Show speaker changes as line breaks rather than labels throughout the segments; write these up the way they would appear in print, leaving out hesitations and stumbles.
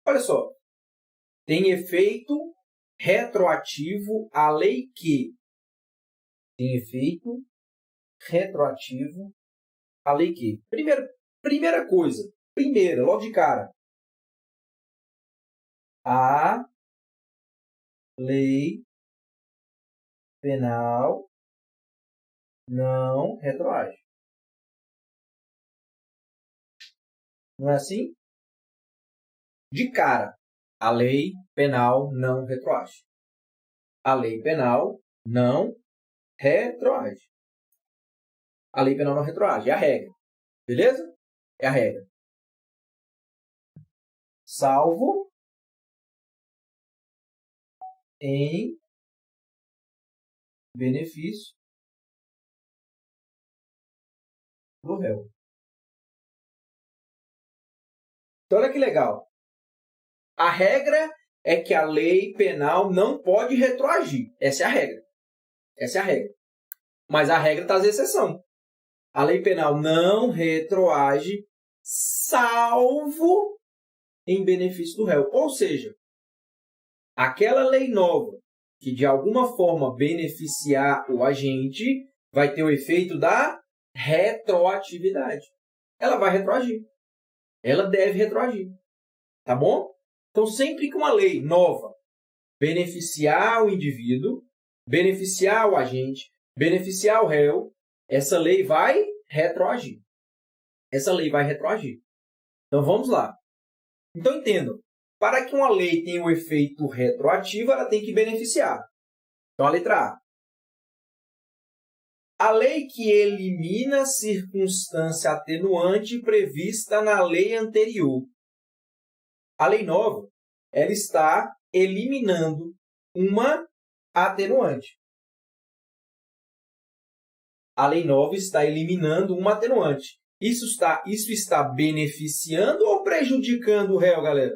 Olha só. Tem efeito retroativo a lei que? Tem efeito retroativo a lei que? Primeira coisa. Logo de cara. A lei penal não retroage. Não é assim? De cara, a lei penal não retroage. A lei penal não retroage. A lei penal não retroage. É a regra. Beleza? É a regra. Salvo em benefício do réu. Então, olha que legal. A regra é que a lei penal não pode retroagir. Essa é a regra. Essa é a regra. Mas a regra traz exceção. A lei penal não retroage, salvo em benefício do réu. Ou seja, aquela lei nova que de alguma forma beneficiar o agente vai ter o efeito da retroatividade. Ela vai retroagir. Ela deve retroagir. Tá bom? Então, sempre que uma lei nova beneficiar o indivíduo, beneficiar o agente, beneficiar o réu, essa lei vai retroagir. Essa lei vai retroagir. Então, vamos lá. Então, entendam. Para que uma lei tenha um efeito retroativo, ela tem que beneficiar. Então, a letra A. A lei que elimina circunstância atenuante prevista na lei anterior. A lei nova, ela está eliminando uma atenuante. A lei nova está eliminando uma atenuante. Isso está beneficiando ou prejudicando o réu, galera?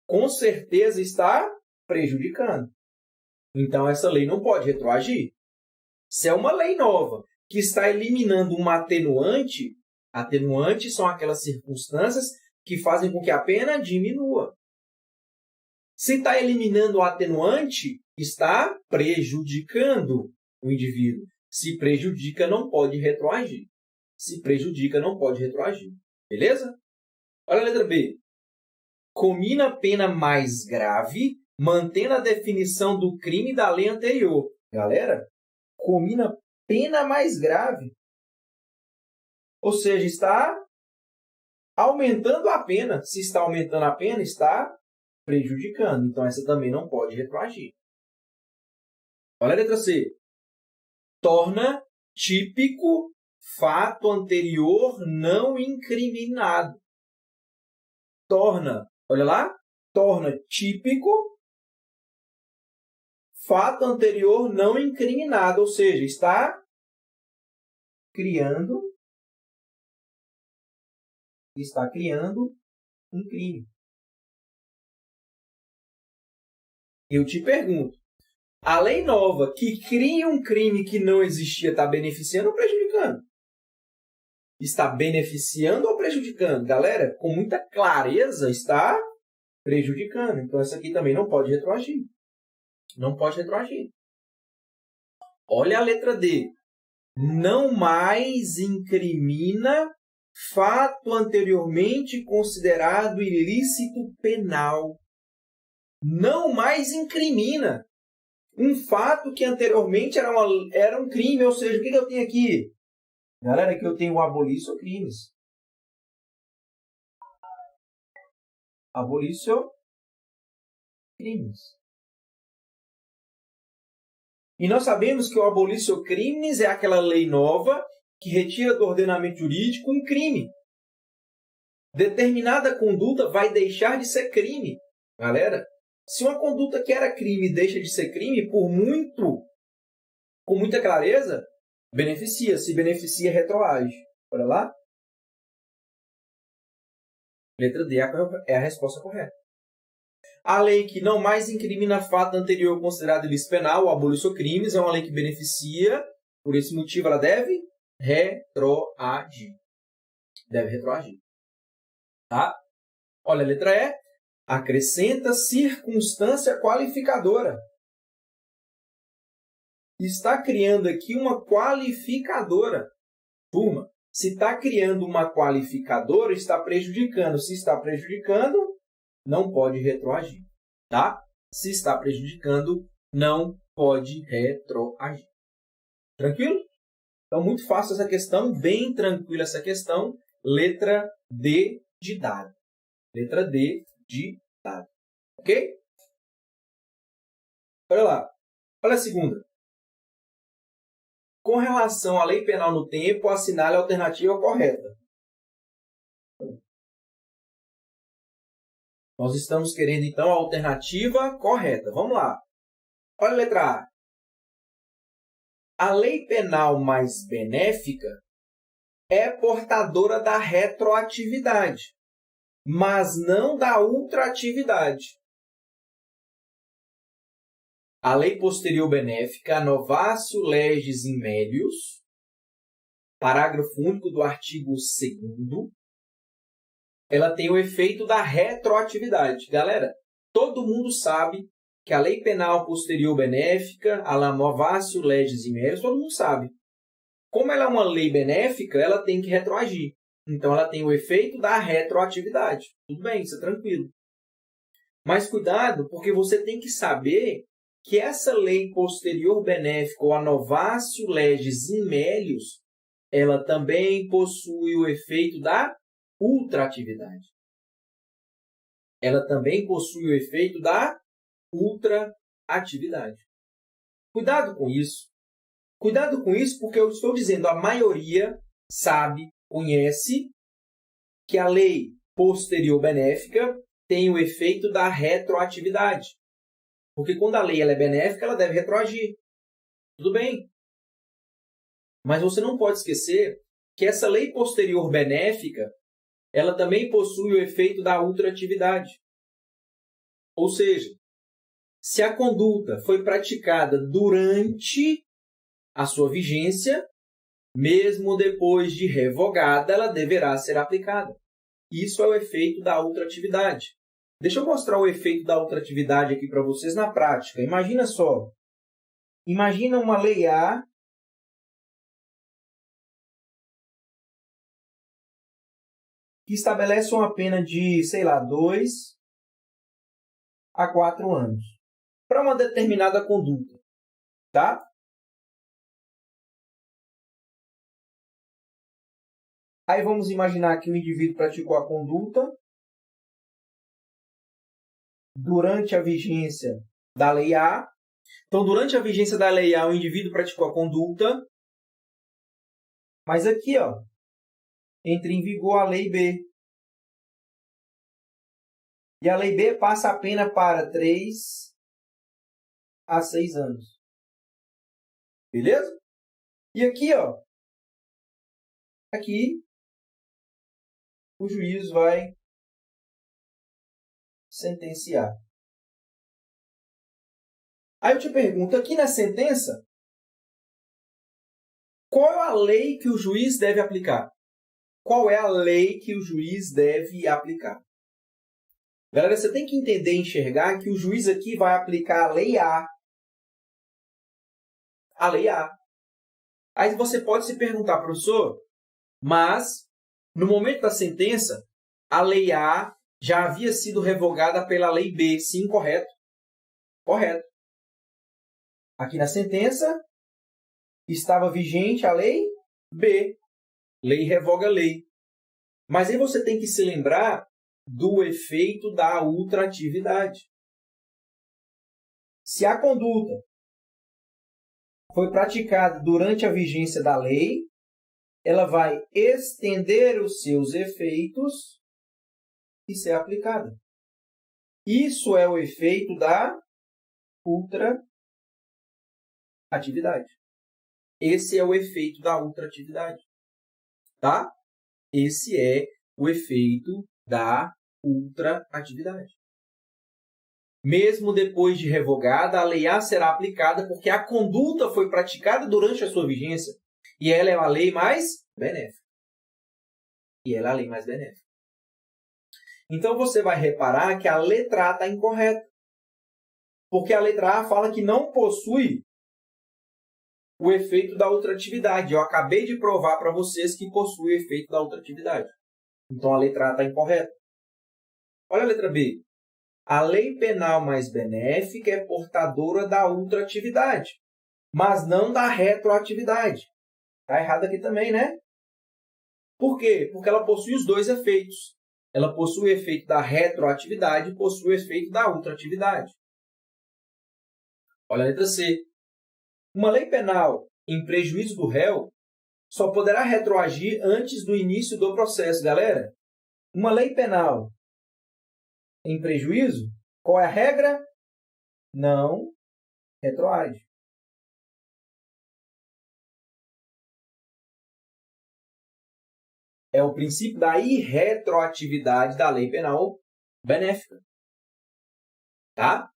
Com certeza está prejudicando. Então, essa lei não pode retroagir. Se é uma lei nova que está eliminando uma atenuante, atenuantes são aquelas circunstâncias que fazem com que a pena diminua. Se está eliminando o atenuante, está prejudicando o indivíduo. Se prejudica, não pode retroagir. Se prejudica, não pode retroagir. Beleza? Olha a letra B. Comina pena mais grave, mantendo a definição do crime da lei anterior. Galera, comina pena mais grave. Ou seja, está aumentando a pena. Se está aumentando a pena, está prejudicando. Então, essa também não pode retroagir. Olha a letra C. Torna típico fato anterior não incriminado. Torna, olha lá, torna típico fato anterior não incriminado. Ou seja, está criando um crime. Eu te pergunto, a lei nova que cria um crime que não existia está beneficiando ou prejudicando? Está beneficiando ou prejudicando? Galera, com muita clareza, está prejudicando. Então, essa aqui também não pode retroagir. Não pode retroagir. Olha a letra D. Não mais incrimina fato anteriormente considerado ilícito penal. Não mais incrimina um fato que anteriormente era um crime. Ou seja, o que eu tenho aqui? Galera, aqui eu tenho o abolicio crimes. Abolicio crimes. E nós sabemos que o abolicio crimes é aquela lei nova que retira do ordenamento jurídico um crime. Determinada conduta vai deixar de ser crime. Galera, se uma conduta que era crime deixa de ser crime, com muita clareza, beneficia. Se beneficia, retroage. Olha lá. Letra D é a resposta correta. A lei que não mais incrimina fato anterior considerado ilícito penal, o abolicio crimes, é uma lei que beneficia. Por esse motivo, ela deve retroagir. Deve retroagir. Tá? Olha a letra E. Acrescenta circunstância qualificadora. Está criando aqui uma qualificadora. Turma, se está criando uma qualificadora, está prejudicando. Se está prejudicando, não pode retroagir. Tá? Se está prejudicando, não pode retroagir. Tranquilo? Então, muito fácil essa questão, bem tranquila essa questão. Letra D de dado. Letra D de dado. Ok? Olha lá. Olha a segunda. Com relação à lei penal no tempo, assinale a alternativa correta. Nós estamos querendo, então, a alternativa correta. Vamos lá. Olha a letra A. A lei penal mais benéfica é portadora da retroatividade, mas não da ultratividade. A lei posterior benéfica, novatio legis in melius, parágrafo único do artigo 2º, ela tem o efeito da retroatividade. Galera, todo mundo sabe que a lei penal posterior benéfica, a novatio legis in melius, todo mundo sabe. Como ela é uma lei benéfica, ela tem que retroagir. Então, ela tem o efeito da retroatividade. Tudo bem, isso é tranquilo. Mas cuidado, porque você tem que saber que essa lei posterior benéfica, ou a novatio legis in melius, ela também possui o efeito da ultratividade. Ela também possui o efeito da ultratividade. Cuidado com isso. Cuidado com isso porque eu estou dizendo, a maioria sabe, conhece que a lei posterior benéfica tem o efeito da retroatividade. Porque quando a lei ela é benéfica, ela deve retroagir. Tudo bem. Mas você não pode esquecer que essa lei posterior benéfica, ela também possui o efeito da ultratividade. Ou seja, se a conduta foi praticada durante a sua vigência, mesmo depois de revogada, ela deverá ser aplicada. Isso é o efeito da ultratividade. Deixa eu mostrar o efeito da ultratividade aqui para vocês na prática. Imagina só. Imagina uma lei A que estabelece uma pena de, 2 a 4 anos para uma determinada conduta. Tá? Aí vamos imaginar que o indivíduo praticou a conduta durante a vigência da lei A. Então, durante a vigência da lei A, o indivíduo praticou a conduta. Mas aqui, entra em vigor a lei B. E a lei B passa a pena para 3 a 6 anos. Beleza? E aqui, aqui, o juiz vai sentenciar. Aí eu te pergunto, aqui na sentença, qual é a lei que o juiz deve aplicar? Qual é a lei que o juiz deve aplicar? Galera, você tem que entender e enxergar que o juiz aqui vai aplicar a lei A. A lei A. Aí você pode se perguntar, professor, mas no momento da sentença, a lei A já havia sido revogada pela lei B. Sim, correto. Correto. Aqui na sentença, estava vigente a lei B. Lei revoga lei. Mas aí você tem que se lembrar do efeito da ultratividade. Se a conduta foi praticada durante a vigência da lei, ela vai estender os seus efeitos e ser aplicada. Isso é o efeito da ultratividade. Esse é o efeito da ultratividade. Tá? Esse é o efeito da ultratividade. Mesmo depois de revogada, a lei A será aplicada porque a conduta foi praticada durante a sua vigência. E ela é a lei mais benéfica. Então, você vai reparar que a letra A está incorreta. Porque a letra A fala que não possui o efeito da ultratividade. Eu acabei de provar para vocês que possui o efeito da ultratividade. Então, a letra A está incorreta. Olha a letra B. A lei penal mais benéfica é portadora da ultratividade, mas não da retroatividade. Está errado aqui também, né? Por quê? Porque ela possui os dois efeitos. Ela possui o efeito da retroatividade e possui o efeito da ultratividade. Olha a letra C. Uma lei penal em prejuízo do réu só poderá retroagir antes do início do processo. Galera, uma lei penal em prejuízo, qual é a regra? Não retroage. É o princípio da irretroatividade da lei penal benéfica. Tá?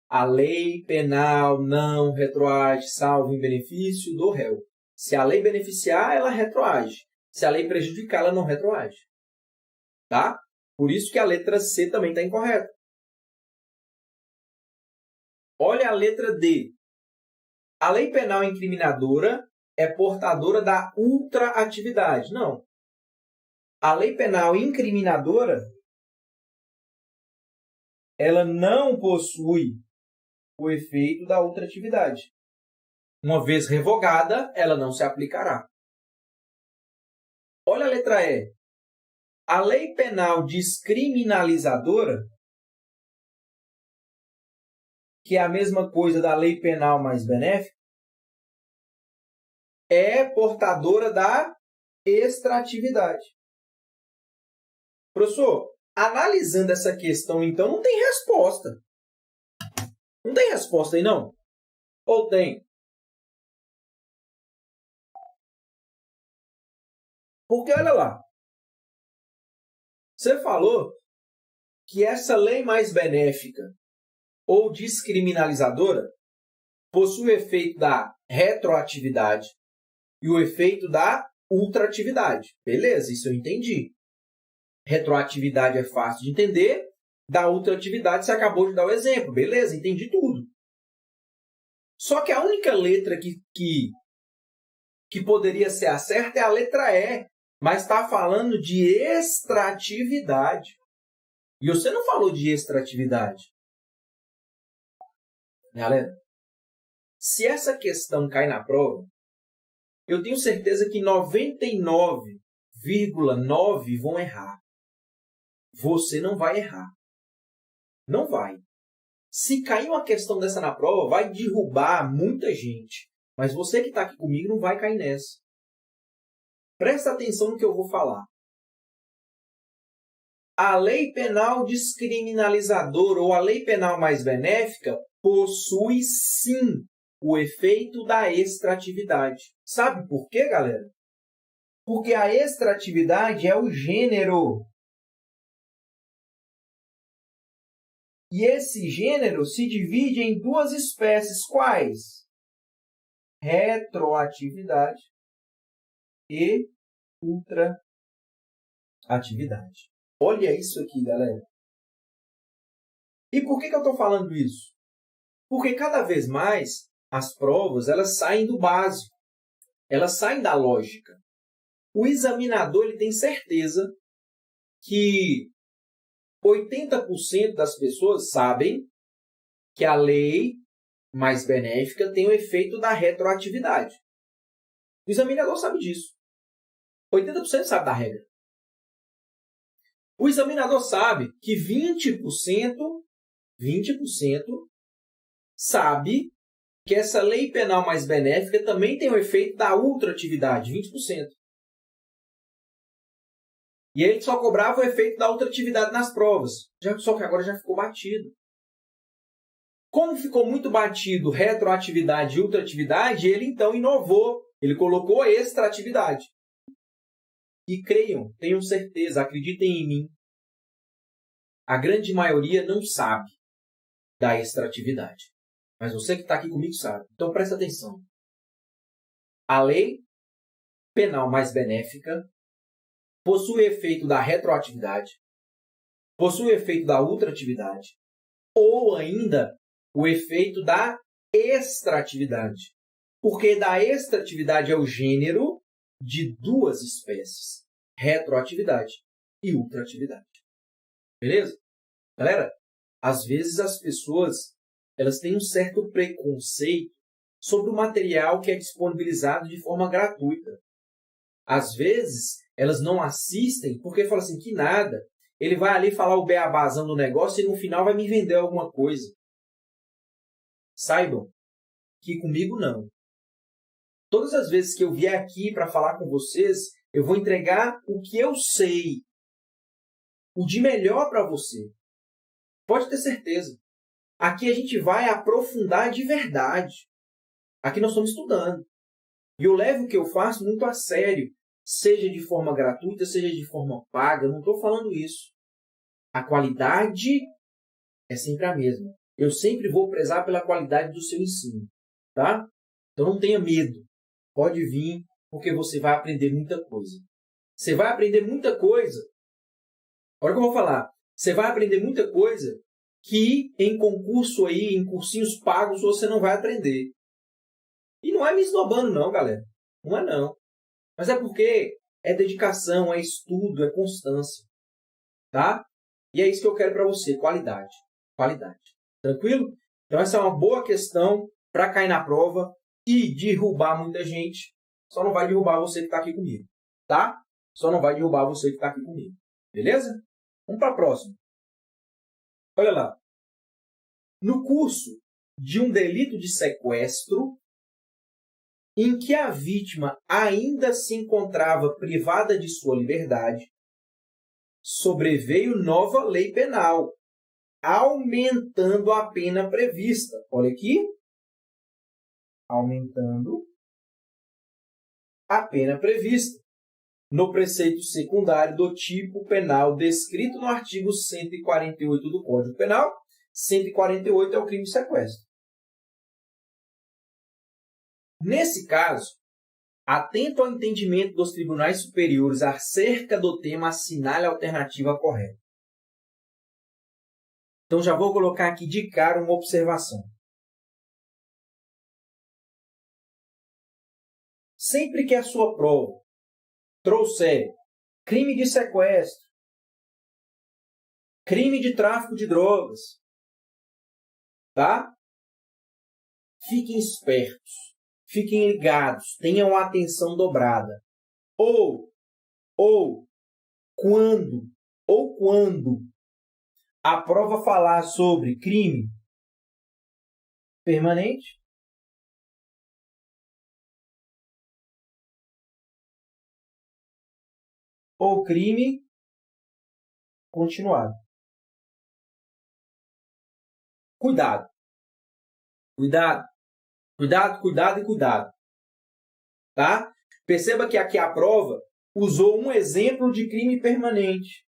A lei penal não retroage, salvo em benefício do réu. Se a lei beneficiar, ela retroage. Se a lei prejudicar, ela não retroage. Tá? Por isso que a letra C também está incorreta. Olha a letra D. A lei penal incriminadora é portadora da ultraatividade. Não. A lei penal incriminadora, ela não possui o efeito da ultratividade. Uma vez revogada, ela não se aplicará. Olha a letra E. A lei penal descriminalizadora, que é a mesma coisa da lei penal mais benéfica, é portadora da extratividade. Professor, analisando essa questão, então, não tem resposta. Não tem resposta aí, não? Ou tem? Porque, olha lá, você falou que essa lei mais benéfica ou descriminalizadora possui o efeito da retroatividade e o efeito da ultratividade. Beleza, isso eu entendi. Retroatividade é fácil de entender, da ultratividade você acabou de dar o exemplo. Beleza, entendi tudo. Só que a única letra que poderia ser a certa é a letra E, mas está falando de extratividade. E você não falou de extratividade. Galera, se essa questão cai na prova, eu tenho certeza que 99,9% vão errar. Você não vai errar. Não vai. Se cair uma questão dessa na prova, vai derrubar muita gente. Mas você que está aqui comigo não vai cair nessa. Presta atenção no que eu vou falar. A lei penal descriminalizadora ou a lei penal mais benéfica possui, sim, o efeito da extratividade. Sabe por quê, galera? Porque a extratividade é o gênero. E esse gênero se divide em duas espécies. Quais? Retroatividade e ultraatividade. Olha isso aqui, galera. E por que eu estou falando isso? Porque cada vez mais as provas elas saem do básico. Elas saem da lógica. O examinador ele tem certeza que 80% das pessoas sabem que a lei mais benéfica tem o efeito da retroatividade. O examinador sabe disso. 80% sabe da regra. O examinador sabe que 20% sabe que essa lei penal mais benéfica também tem o efeito da ultratividade, 20%. E ele só cobrava o efeito da ultratividade nas provas. Só que agora já ficou batido. Como ficou muito batido retroatividade e ultratividade, ele então inovou. Ele colocou extratividade. E creiam, tenham certeza, acreditem em mim. A grande maioria não sabe da extratividade. Mas você que está aqui comigo sabe. Então presta atenção. A lei penal mais benéfica possui efeito da retroatividade, possui o efeito da ultratividade ou ainda o efeito da extratividade. Porque da extratividade é o gênero de duas espécies, retroatividade e ultratividade. Beleza? Galera, às vezes as pessoas elas têm um certo preconceito sobre o material que é disponibilizado de forma gratuita. Às vezes, elas não assistem porque falam assim, que nada, ele vai ali falar o beabazão do negócio e no final vai me vender alguma coisa. Saibam que comigo não. Todas as vezes que eu vier aqui para falar com vocês, eu vou entregar o que eu sei, o de melhor para você. Pode ter certeza. Aqui a gente vai aprofundar de verdade. Aqui nós estamos estudando. E eu levo o que eu faço muito a sério. Seja de forma gratuita, seja de forma paga. Eu não estou falando isso. A qualidade é sempre a mesma. Eu sempre vou prezar pela qualidade do seu ensino. Tá? Então não tenha medo. Pode vir, porque você vai aprender muita coisa. Você vai aprender muita coisa. Olha o que eu vou falar. Você vai aprender muita coisa que em concurso aí, em cursinhos pagos, você não vai aprender. E não é me esnobando não, galera. Não é não. Mas é porque é dedicação, é estudo, é constância. Tá? E é isso que eu quero para você. Qualidade. Qualidade. Tranquilo? Então essa é uma boa questão para cair na prova e derrubar muita gente. Só não vai derrubar você que está aqui comigo. Tá? Só não vai derrubar você que está aqui comigo. Beleza? Vamos para a próxima. Olha lá. No curso de um delito de sequestro, em que a vítima ainda se encontrava privada de sua liberdade, sobreveio nova lei penal, aumentando a pena prevista. Olha aqui. Aumentando a pena prevista no preceito secundário do tipo penal descrito no artigo 148 do Código Penal. 148 é o crime de sequestro. Nesse caso, atento ao entendimento dos tribunais superiores acerca do tema, assinale a alternativa correta. Então, já vou colocar aqui de cara uma observação. Sempre que a sua prova trouxer crime de sequestro, crime de tráfico de drogas, tá? Fiquem espertos, fiquem ligados, tenham a atenção dobrada. Ou quando a prova falar sobre crime permanente, ou crime continuado. Cuidado. Cuidado. Cuidado, cuidado e cuidado. Tá? Perceba que aqui a prova usou um exemplo de crime permanente,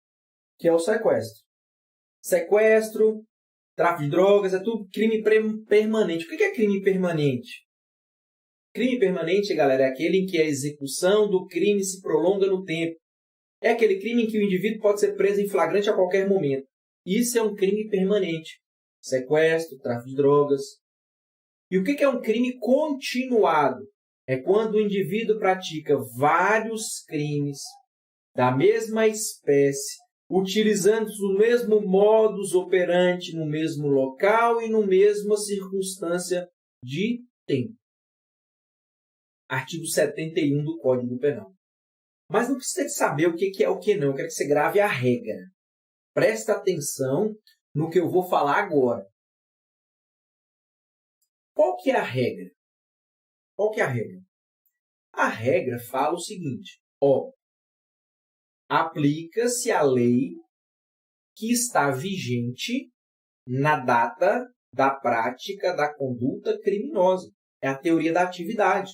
que é o sequestro. Sequestro, tráfico de drogas, é tudo crime permanente. O que é crime permanente? Crime permanente, galera, é aquele em que a execução do crime se prolonga no tempo. É aquele crime em que o indivíduo pode ser preso em flagrante a qualquer momento. Isso é um crime permanente. Sequestro, tráfico de drogas. E o que é um crime continuado? É quando o indivíduo pratica vários crimes da mesma espécie, utilizando o mesmo modus operandi no mesmo local e na mesma circunstância de tempo. Artigo 71 do Código Penal. Mas não precisa de saber o que é o que não. Eu quero que você grave a regra. Presta atenção no que eu vou falar agora. Qual que é a regra? Qual que é a regra? A regra fala o seguinte. Aplica-se a lei que está vigente na data da prática da conduta criminosa. É a teoria da atividade.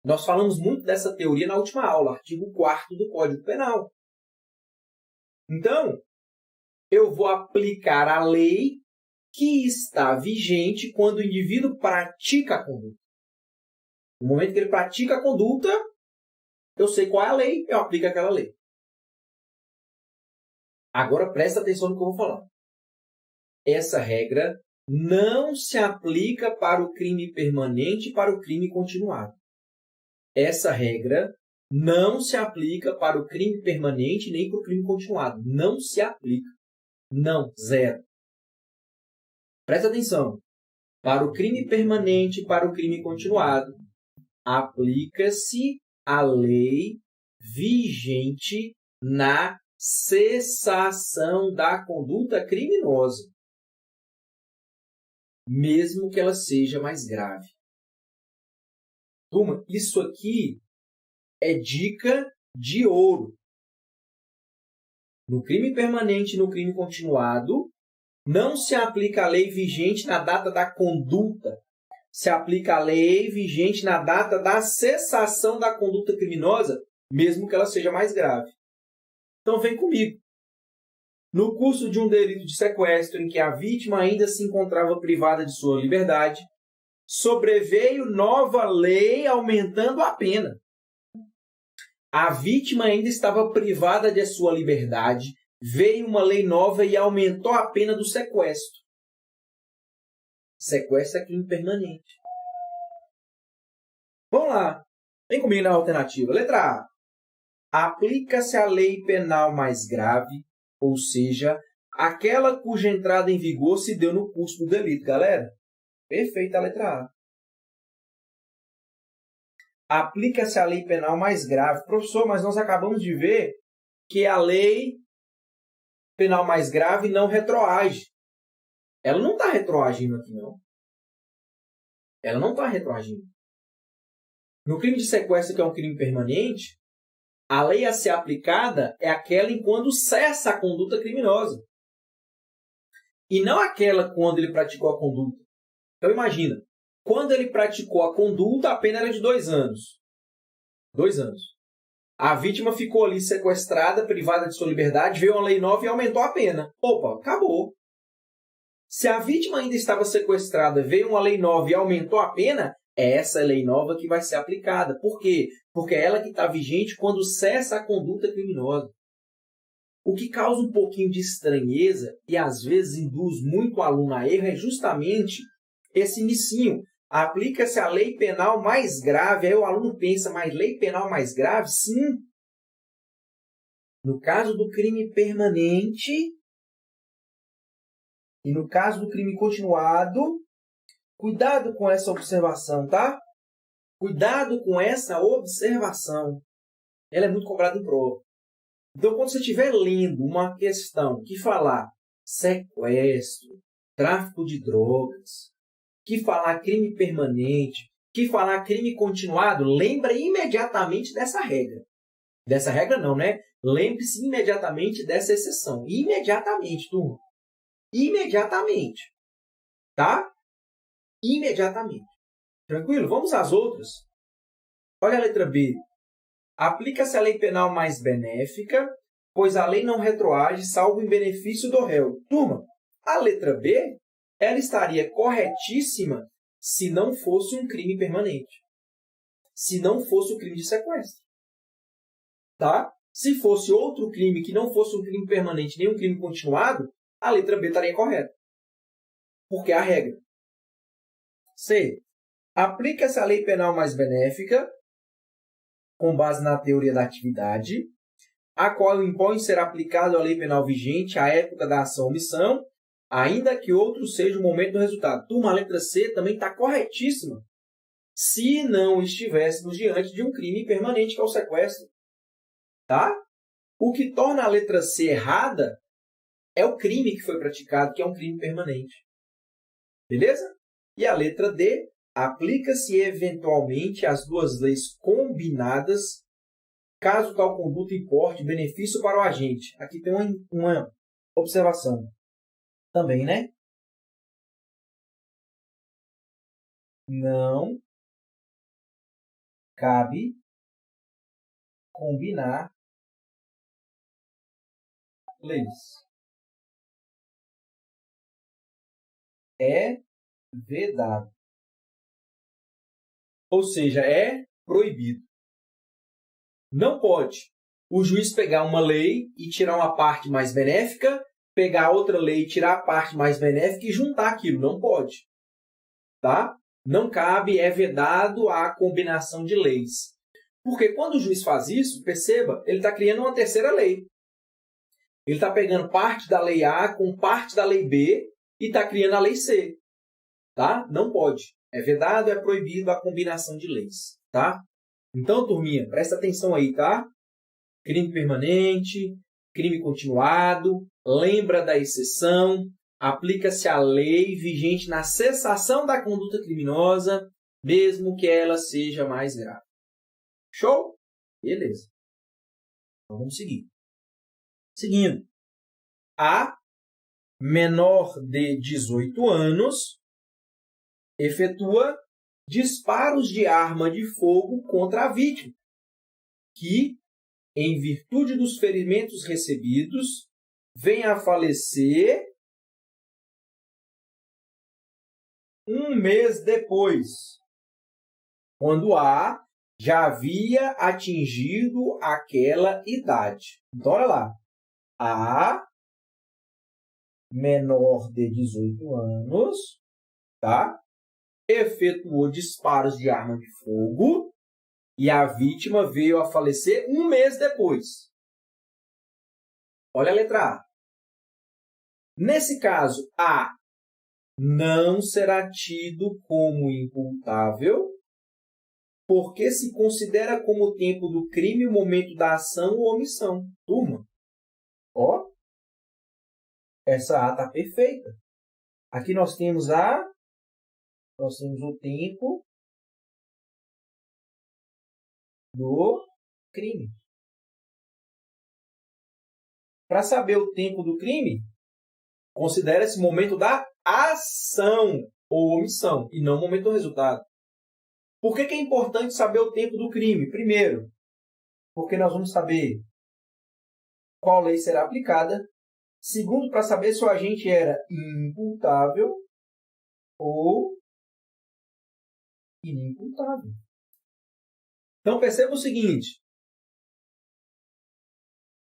Nós falamos muito dessa teoria na última aula, artigo 4º do Código Penal. Então, eu vou aplicar a lei que está vigente quando o indivíduo pratica a conduta. No momento que ele pratica a conduta, eu sei qual é a lei, eu aplico aquela lei. Agora presta atenção no que eu vou falar. Essa regra não se aplica para o crime permanente e para o crime continuado. Essa regra não se aplica para o crime permanente nem para o crime continuado. Não se aplica. Não, zero. Presta atenção. Para o crime permanente e para o crime continuado, aplica-se a lei vigente na cessação da conduta criminosa, mesmo que ela seja mais grave. Turma, isso aqui é dica de ouro. No crime permanente e no crime continuado, não se aplica a lei vigente na data da conduta. Se aplica a lei vigente na data da cessação da conduta criminosa, mesmo que ela seja mais grave. Então, vem comigo. No curso de um delito de sequestro em que a vítima ainda se encontrava privada de sua liberdade, sobreveio nova lei aumentando a pena. A vítima ainda estava privada de sua liberdade, veio uma lei nova e aumentou a pena do sequestro. Sequestro é crime permanente. Vamos lá. Vem comigo na alternativa. Letra A. Aplica-se a lei penal mais grave, ou seja, aquela cuja entrada em vigor se deu no curso do delito. Galera, perfeita a letra A. Aplica-se a lei penal mais grave. Professor, mas nós acabamos de ver que a lei penal mais grave não retroage. Ela não está retroagindo aqui, não. Ela não está retroagindo. No crime de sequestro, que é um crime permanente, a lei a ser aplicada é aquela em quando cessa a conduta criminosa. E não aquela quando ele praticou a conduta. Então, imagina, quando ele praticou a conduta, a pena era de 2 anos. 2 anos. A vítima ficou ali sequestrada, privada de sua liberdade, veio uma lei nova e aumentou a pena. Opa, acabou. Se a vítima ainda estava sequestrada, veio uma lei nova e aumentou a pena, é essa lei nova que vai ser aplicada. Por quê? Porque é ela que está vigente quando cessa a conduta criminosa. O que causa um pouquinho de estranheza e às vezes induz muito o aluno a erro é justamente esse inicinho. Aplica-se a lei penal mais grave. Aí o aluno pensa, mas lei penal mais grave? Sim. No caso do crime permanente e no caso do crime continuado, cuidado com essa observação, tá? Cuidado com essa observação. Ela é muito cobrada em prova. Então, quando você estiver lendo uma questão que falar sequestro, tráfico de drogas, que falar crime permanente, que falar crime continuado, lembra imediatamente dessa regra. Dessa regra não, né? Lembre-se imediatamente dessa exceção. Imediatamente, turma. Imediatamente. Tá? Imediatamente. Tranquilo? Vamos às outras. Olha a letra B. Aplica-se a lei penal mais benéfica, pois a lei não retroage, salvo em benefício do réu. Turma, a letra B, ela estaria corretíssima se não fosse um crime permanente. Se não fosse o crime de sequestro. Tá? Se fosse outro crime que não fosse um crime permanente nem um crime continuado, a letra B estaria correta. Porque é a regra. C. Aplica-se a lei penal mais benéfica, com base na teoria da atividade, a qual impõe ser aplicado a lei penal vigente à época da ação ou omissão, ainda que outro seja o momento do resultado. Turma, a letra C também está corretíssima, se não estivéssemos diante de um crime permanente, que é o sequestro. Tá? O que torna a letra C errada é o crime que foi praticado, que é um crime permanente. Beleza? E a letra D, aplica-se eventualmente as duas leis combinadas, caso tal conduta importe benefício para o agente. Aqui tem uma observação também, né? Não cabe combinar leis. É vedado. Ou seja, é proibido. Não pode. o juiz pegar uma lei e tirar uma parte mais benéfica, pegar outra lei e tirar a parte mais benéfica e juntar aquilo. Não pode. Tá? Não cabe, é vedado a combinação de leis. Porque quando o juiz faz isso, perceba, ele está criando uma terceira lei. Ele está pegando parte da lei A com parte da lei B e está criando a lei C. Tá? Não pode. É vedado, é proibido a combinação de leis. Tá? Então, turminha, presta atenção aí, tá? Crime permanente, crime continuado, lembra da exceção, aplica-se a lei vigente na cessação da conduta criminosa, mesmo que ela seja mais grave. Show? Beleza. Então, vamos seguir. Seguindo. A menor de 18 anos efetua disparos de arma de fogo contra a vítima, que, em virtude dos ferimentos recebidos, vem a falecer um mês depois, quando A já havia atingido aquela idade. Então, olha lá. A menor de 18 anos, tá? Efetuou disparos de arma de fogo e a vítima veio a falecer um mês depois. Olha a letra A. Nesse caso, A não será tido como imputável porque se considera como o tempo do crime o momento da ação ou omissão. Turma, ó, essa A está perfeita. Aqui nós temos o tempo do crime. Para saber o tempo do crime, considera-se o momento da ação ou omissão, e não o momento do resultado. Por que é importante saber o tempo do crime? Primeiro, porque nós vamos saber qual lei será aplicada. Segundo, para saber se o agente era imputável ou inimputável. Então, perceba o seguinte.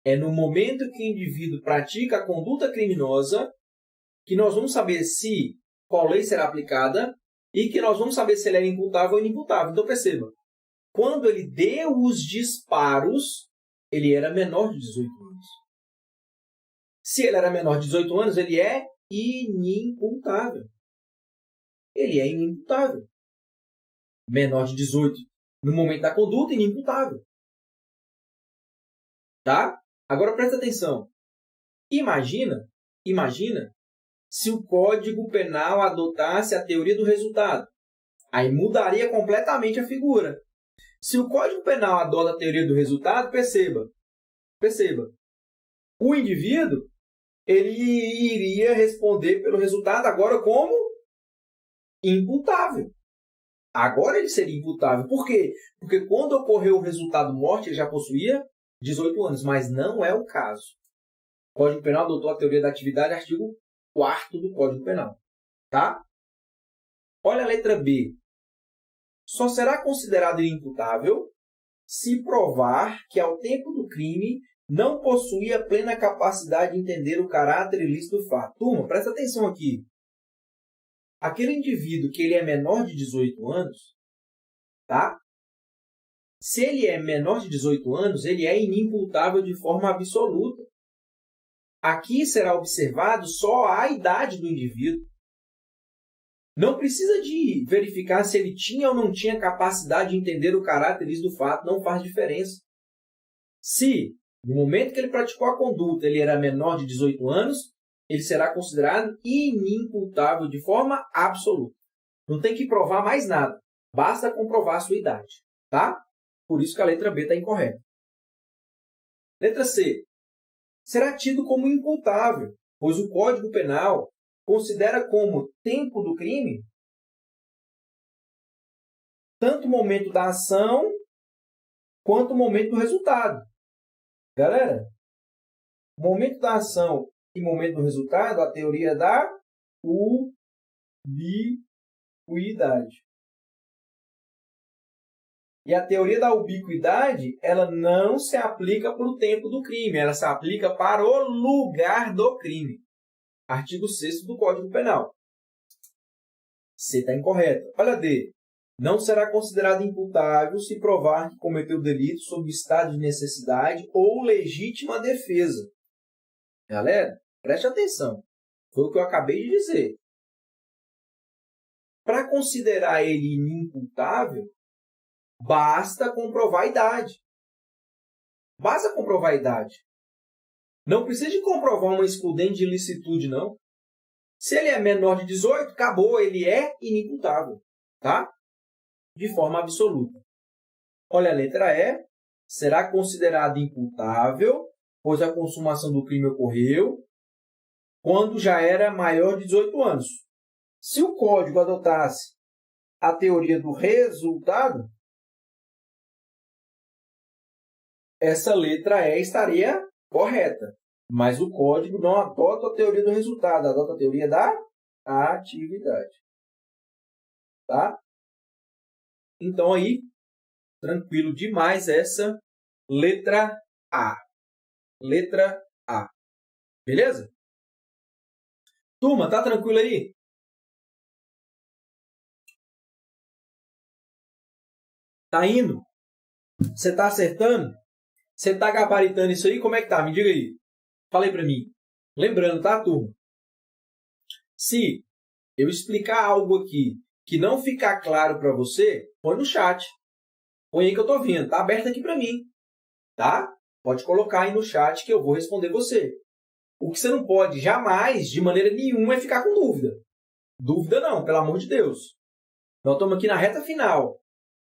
É no momento que o indivíduo pratica a conduta criminosa que nós vamos saber qual lei será aplicada e que nós vamos saber se ele era imputável ou inimputável. Então, perceba. Quando ele deu os disparos, ele era menor de 18 anos. Se ele era menor de 18 anos, ele é inimputável. Ele é inimputável. Menor de 18 no momento da conduta, inimputável. Tá? Agora presta atenção. Imagina se o Código Penal adotasse a teoria do resultado. Aí mudaria completamente a figura. Se o Código Penal adota a teoria do resultado, perceba. O indivíduo ele iria responder pelo resultado agora como imputável. Agora ele seria imputável. Por quê? Porque quando ocorreu o resultado morte, ele já possuía 18 anos, mas não é o caso. O Código Penal adotou a teoria da atividade, artigo 4º do Código Penal. Tá? Olha a letra B. Só será considerado imputável se provar que, ao tempo do crime, não possuía plena capacidade de entender o caráter ilícito do fato. Turma, presta atenção aqui. Aquele indivíduo que ele é menor de 18 anos, tá? Se ele é menor de 18 anos, ele é inimputável de forma absoluta. Aqui será observado só a idade do indivíduo. Não precisa de verificar se ele tinha ou não tinha capacidade de entender o caráter ilícito do fato, não faz diferença. Se, no momento que ele praticou a conduta, ele era menor de 18 anos, ele será considerado inimputável de forma absoluta. Não tem que provar mais nada. Basta comprovar a sua idade. Tá? Por isso que a letra B está incorreta. Letra C. Será tido como imputável, pois o Código Penal considera como tempo do crime tanto o momento da ação quanto o momento do resultado. Galera, momento da ação e momento do resultado, a teoria da ubiquidade. E a teoria da ubiquidade, ela não se aplica para o tempo do crime, ela se aplica para o lugar do crime. Artigo 6º do Código Penal. C está incorreto. Olha D. Não será considerado imputável se provar que cometeu delito sob estado de necessidade ou legítima defesa. Galera, preste atenção. Foi o que eu acabei de dizer. Para considerar ele inimputável, basta comprovar a idade. Basta comprovar a idade. Não precisa de comprovar uma excludente de ilicitude, não. Se ele é menor de 18, acabou, ele é inimputável. Tá? De forma absoluta. Olha a letra E. Será considerado imputável, pois a consumação do crime ocorreu quando já era maior de 18 anos. Se o Código adotasse a teoria do resultado, essa letra E estaria correta. Mas o Código não adota a teoria do resultado, adota a teoria da atividade. Tá? Então, aí, tranquilo demais essa letra A. Letra A. Beleza? Turma, tá tranquilo aí? Tá indo? Você tá acertando? Você tá gabaritando isso aí? Como é que tá? Me diga aí. Fala aí pra mim. Lembrando, tá, turma? Se eu explicar algo aqui que não ficar claro para você, põe no chat. Põe aí que eu tô vendo. Tá aberto aqui para mim. Tá? Pode colocar aí no chat que eu vou responder você. O que você não pode jamais, de maneira nenhuma, é ficar com dúvida. Dúvida não, pelo amor de Deus. Nós estamos aqui na reta final.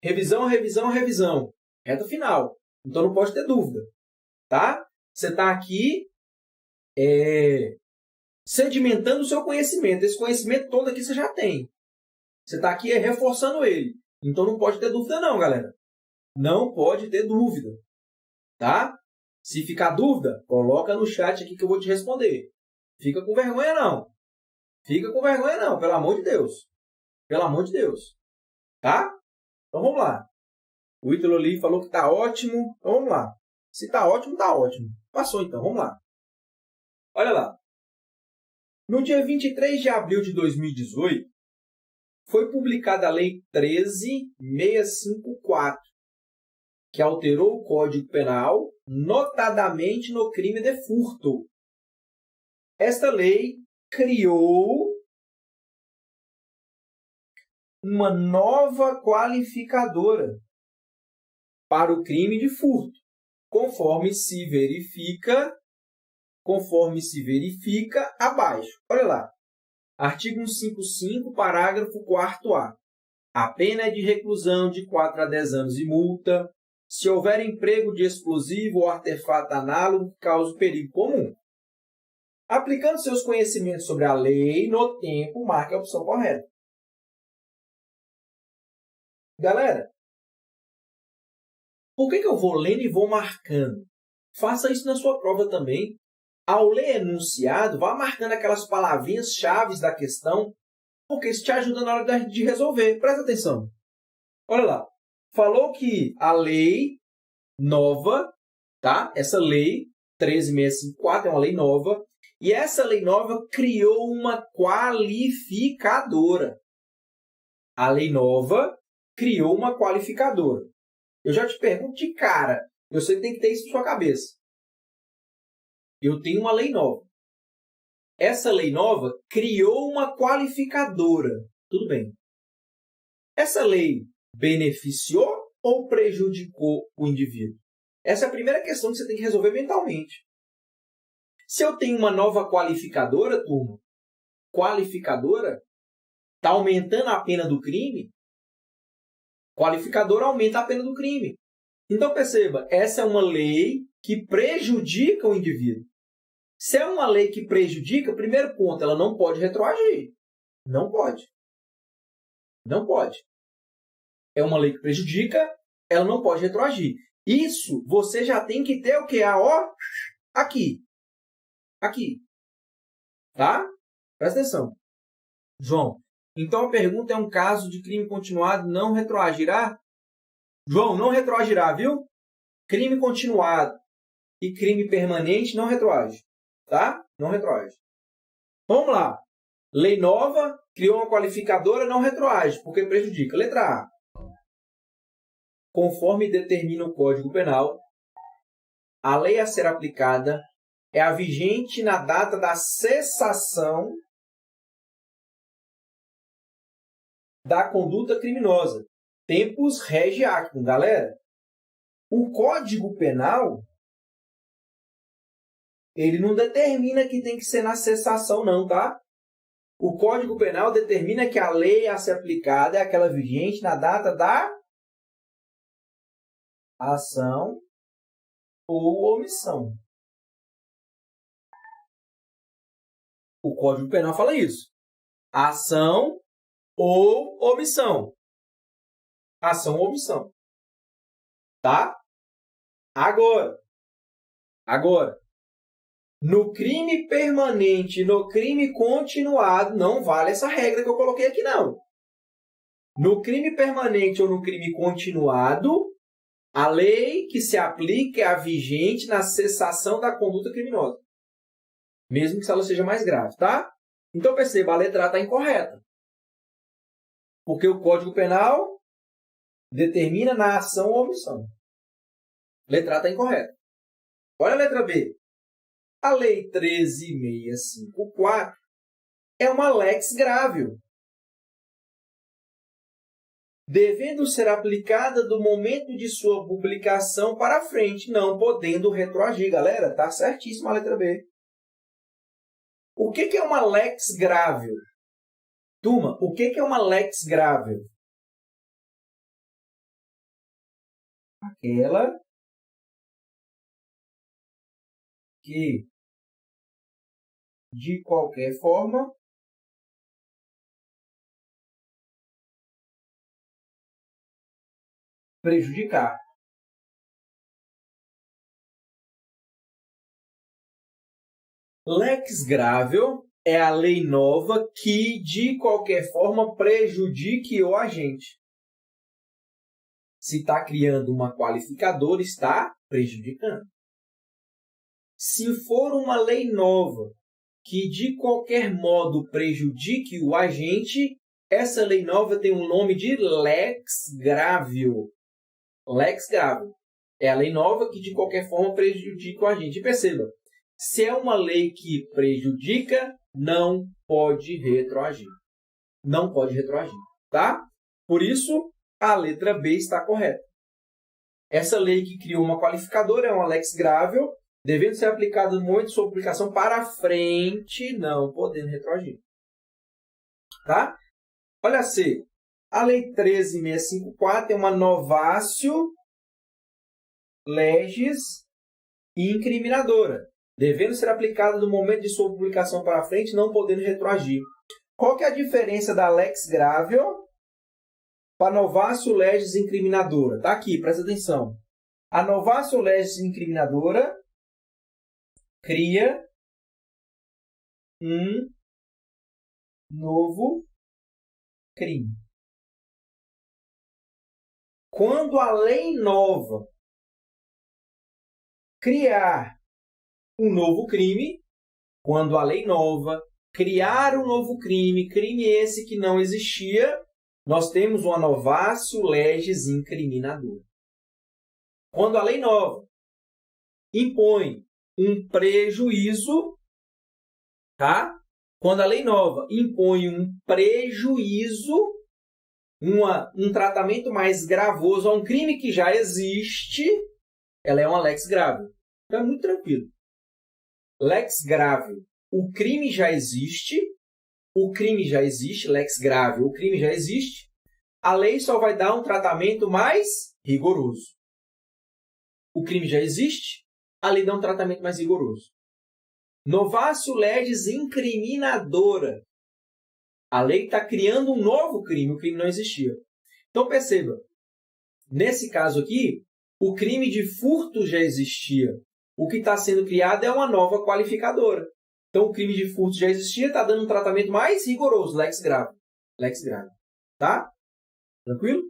Revisão, revisão, revisão. Reta final. Então não pode ter dúvida. Tá? Você está aqui sedimentando o seu conhecimento. Esse conhecimento todo aqui você já tem. Você está aqui reforçando ele. Então não pode ter dúvida não, galera. Não pode ter dúvida. Tá? Se ficar dúvida, coloca no chat aqui que eu vou te responder. Fica com vergonha não. Fica com vergonha não, pelo amor de Deus. Pelo amor de Deus. Tá? Então vamos lá. O Ítalo ali falou que está ótimo. Então vamos lá. Se está ótimo, está ótimo. Passou então, vamos lá. Olha lá. No dia 23 de abril de 2018, foi publicada a Lei 13.654, que alterou o Código Penal, notadamente no crime de furto. Esta lei criou uma nova qualificadora para o crime de furto, conforme se verifica abaixo. Olha lá. Artigo 155, parágrafo 4º-A. A pena é de reclusão de 4 a 10 anos e multa, se houver emprego de explosivo ou artefato análogo que cause perigo comum. Aplicando seus conhecimentos sobre a lei, no tempo, marque a opção correta. Galera, por que eu vou lendo e vou marcando? Faça isso na sua prova também. Ao ler enunciado, vá marcando aquelas palavrinhas chaves da questão, porque isso te ajuda na hora de resolver. Presta atenção. Olha lá. Falou que a lei nova, tá? Essa lei 13.654 é uma lei nova, e essa lei nova criou uma qualificadora. A lei nova criou uma qualificadora. Eu já te pergunto de cara, eu sei que tem que ter isso na sua cabeça. Eu tenho uma lei nova. Essa lei nova criou uma qualificadora. Tudo bem. Essa lei beneficiou ou prejudicou o indivíduo? Essa é a primeira questão que você tem que resolver mentalmente. Se eu tenho uma nova qualificadora, turma, qualificadora, está aumentando a pena do crime, qualificadora aumenta a pena do crime. Então, perceba, essa é uma lei que prejudica o indivíduo. Se é uma lei que prejudica, primeiro ponto, ela não pode retroagir. Não pode. Não pode. É uma lei que prejudica, ela não pode retroagir. Isso você já tem que ter o quê? Aqui. Aqui. Tá? Presta atenção. João, então a pergunta é um caso de crime continuado não retroagirá? João, não retroagirá, viu? Crime continuado e crime permanente não retroage, tá? Não retroage. Vamos lá. Lei nova, criou uma qualificadora, não retroage, porque prejudica. Letra A. Conforme determina o Código Penal, a lei a ser aplicada é a vigente na data da cessação da conduta criminosa. Tempus rege actum. Galera, o Código Penal, ele não determina que tem que ser na cessação, não, tá? O Código Penal determina que a lei a ser aplicada é aquela vigente na data da ação ou omissão. O Código Penal fala isso. Ação ou omissão. Ação ou omissão. Tá? Agora. No crime permanente e no crime continuado, não vale essa regra que eu coloquei aqui, não. No crime permanente ou no crime continuado, a lei que se aplica é a vigente na cessação da conduta criminosa. Mesmo que ela seja mais grave, tá? Então, perceba, a letra A está incorreta. Porque o Código Penal determina na ação ou omissão. Letra A está incorreta. Olha a letra B. A Lei 13.654 é uma lex gravior, devendo ser aplicada do momento de sua publicação para frente, não podendo retroagir. Galera, tá certíssima a letra B. O que é uma lex gravior? Turma, o que é uma lex gravior? Aquela que, de qualquer forma, prejudicar. Lex gravior é a lei nova que, de qualquer forma, prejudique o agente. Se está criando uma qualificadora, está prejudicando. Se for uma lei nova que, de qualquer modo, prejudique o agente, essa lei nova tem o nome de lex gravior. Lex gravior é a lei nova que, de qualquer forma, prejudica o agente. E perceba, se é uma lei que prejudica, não pode retroagir. Não pode retroagir, tá? Por isso, a letra B está correta. Essa lei que criou uma qualificadora é uma lex gravior, devendo ser aplicada no momento de sua publicação para frente, não podendo retroagir. Tá? Olha C. A Lei 13.654 é uma novatio legis incriminadora, devendo ser aplicada no momento de sua publicação para frente, não podendo retroagir. Qual que é a diferença da lex gravior para a novatio legis incriminadora? Está aqui, presta atenção. A novatio legis incriminadora cria um novo crime. Quando a lei nova criar um novo crime, quando a lei nova criar um novo crime, crime esse que não existia, nós temos uma novatio legis incriminadora. Quando a lei nova impõe um prejuízo, tá? Quando a lei nova impõe um prejuízo, um tratamento mais gravoso a um crime que já existe, ela é uma lex gravior. Então é muito tranquilo. Lex gravior, o crime já existe, lex gravior, o crime já existe, a lei só vai dar um tratamento mais rigoroso. O crime já existe, a lei dá um tratamento mais rigoroso. Novatio legis incriminadora. A lei está criando um novo crime, o crime não existia. Então, perceba, nesse caso aqui, o crime de furto já existia. O que está sendo criado é uma nova qualificadora. Então, o crime de furto já existia, está dando um tratamento mais rigoroso, lex gravior. Lex gravior. Tá? Tranquilo?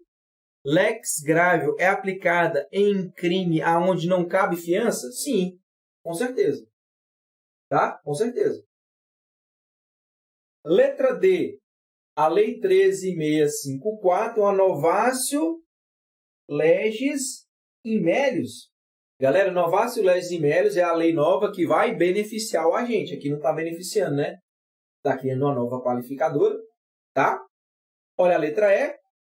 Lex grávio é aplicada em crime aonde não cabe fiança? Sim, com certeza. Tá? Com certeza. Letra D. A Lei 13.654 é uma novatio legis in melius. Galera, novatio legis in melius é a lei nova que vai beneficiar o agente. Aqui não está beneficiando, né? Está criando uma nova qualificadora. Tá? Olha a letra E.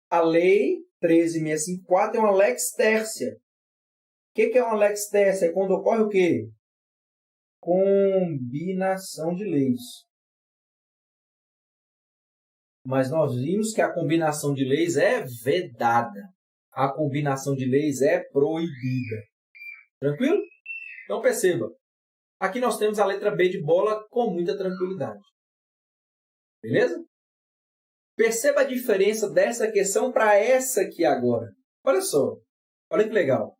A Lei 13.654 é uma lex tercia. O que é uma lex tercia? É quando ocorre o quê? Combinação de leis. Mas nós vimos que a combinação de leis é vedada. A combinação de leis é proibida. Tranquilo? Então perceba. Aqui nós temos a letra B de bola com muita tranquilidade. Beleza? Perceba a diferença dessa questão para essa aqui agora. Olha só. Olha que legal.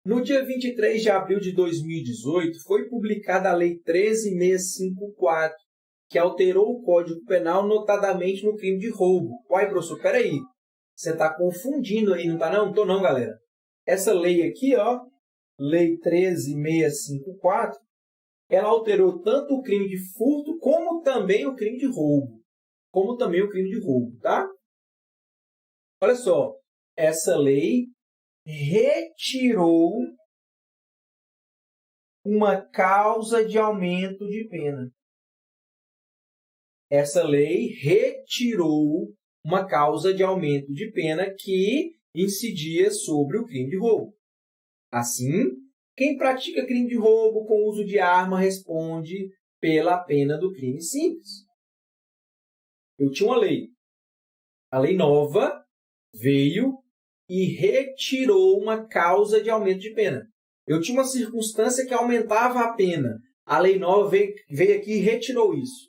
No dia 23 de abril de 2018, foi publicada a Lei 13.654, que alterou o Código Penal, notadamente no crime de roubo. Uai, professor, peraí. Você está confundindo aí, não está não? Não estou não, galera. Essa lei aqui, ó, Lei 13.654, ela alterou tanto o crime de furto como também o crime de roubo. Tá? Olha só, essa lei retirou uma causa de aumento de pena. Essa lei retirou uma causa de aumento de pena que incidia sobre o crime de roubo. Assim, quem pratica crime de roubo com uso de arma responde pela pena do crime simples. Eu tinha uma lei. A lei nova veio e retirou uma causa de aumento de pena. Eu tinha uma circunstância que aumentava a pena. A lei nova veio aqui e retirou isso.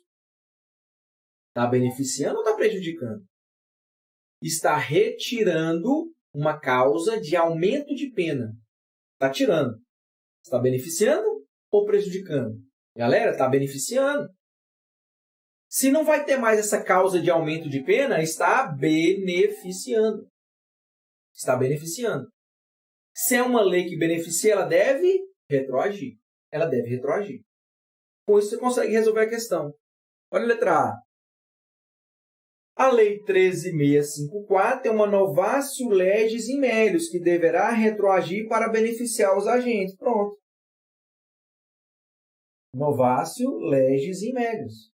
Está beneficiando ou está prejudicando? Está retirando uma causa de aumento de pena. Está tirando. Está beneficiando ou prejudicando? Galera, está beneficiando. Se não vai ter mais essa causa de aumento de pena, está beneficiando. Está beneficiando. Se é uma lei que beneficia, ela deve retroagir. Ela deve retroagir. Com isso, você consegue resolver a questão. Olha a letra A. A Lei 13.654 é uma novatio legis in melius, que deverá retroagir para beneficiar os agentes. Pronto. Novatio legis in melius.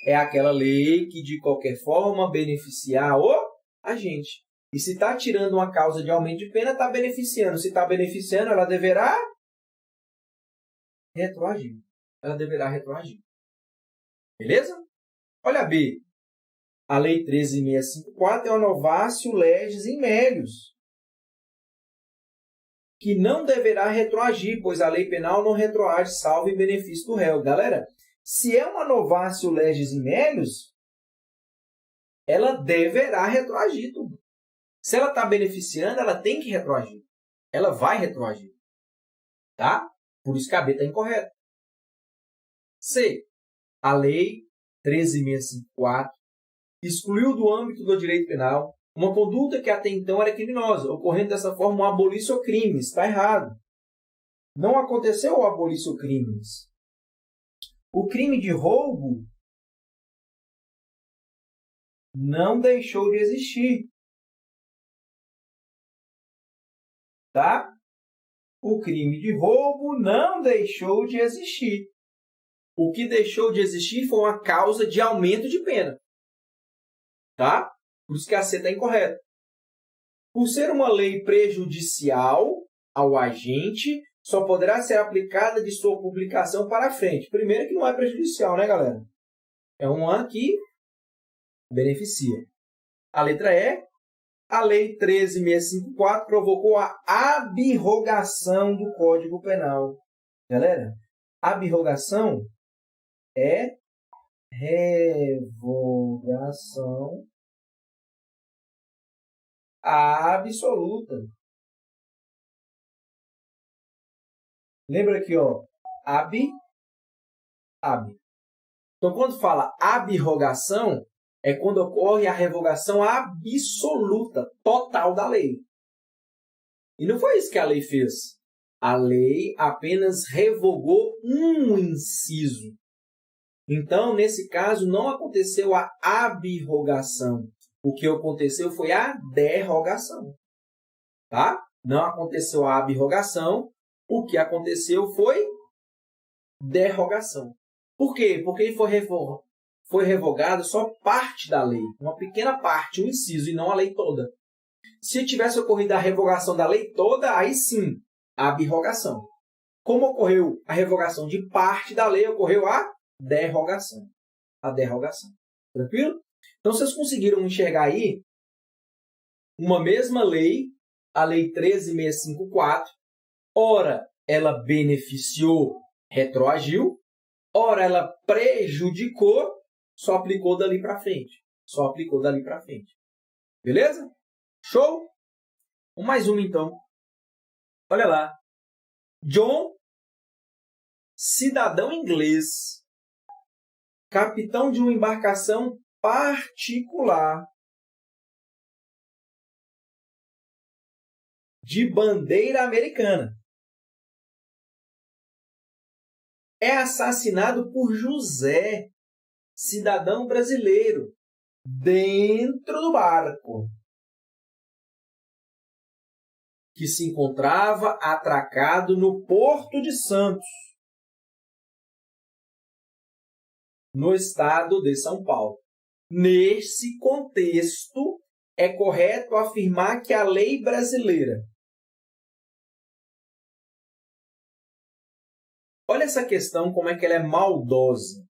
É aquela lei que, de qualquer forma, beneficia o agente. E se está tirando uma causa de aumento de pena, está beneficiando. Se está beneficiando, ela deverá retroagir. Ela deverá retroagir. Beleza? Olha a B. A Lei 13.654 é uma novatio legis in melius, que não deverá retroagir, pois a lei penal não retroage, salvo em benefício do réu. Galera, se é uma novatio legis in melius, ela deverá retroagir tudo. Se ela está beneficiando, ela tem que retroagir. Ela vai retroagir. Tá? Por isso que a B está incorreta. C. A Lei 13.654 excluiu do âmbito do direito penal uma conduta que até então era criminosa, ocorrendo dessa forma um abolício crimes. Está errado. Não aconteceu o abolício crimes. O crime de roubo não deixou de existir. Tá? O crime de roubo não deixou de existir. O que deixou de existir foi uma causa de aumento de pena. Tá? Por isso que a C está incorreta. Por ser uma lei prejudicial ao agente, só poderá ser aplicada de sua publicação para frente. Primeiro que não é prejudicial, né, galera? É uma que beneficia. A letra E. A Lei 13.654 provocou a abrogação do Código Penal. Galera, abrogação é revogação absoluta. Lembra aqui, ó, ab. Então, quando fala abrogação, é quando ocorre a revogação absoluta, total da lei. E não foi isso que a lei fez. A lei apenas revogou um inciso. Então, nesse caso, não aconteceu a abrogação. O que aconteceu foi a derrogação. Tá? Não aconteceu a abrogação. O que aconteceu foi derrogação. Por quê? Porque foi revogado só parte da lei. Uma pequena parte, um inciso, e não a lei toda. Se tivesse ocorrido a revogação da lei toda, aí sim, a abrogação. Como ocorreu a revogação de parte da lei, ocorreu a derrogação. A derrogação. Tranquilo? Então, vocês conseguiram enxergar aí uma mesma lei, a Lei 13.654, ora ela beneficiou, retroagiu, ora ela prejudicou, só aplicou dali para frente. Só aplicou dali para frente. Beleza? Show? Mais uma, então. Olha lá. John, cidadão inglês, capitão de uma embarcação particular, de bandeira americana, é assassinado por José, cidadão brasileiro, dentro do barco, que se encontrava atracado no Porto de Santos, no estado de São Paulo. Nesse contexto, é correto afirmar que a lei brasileira... Olha essa questão, como é que ela é maldosa.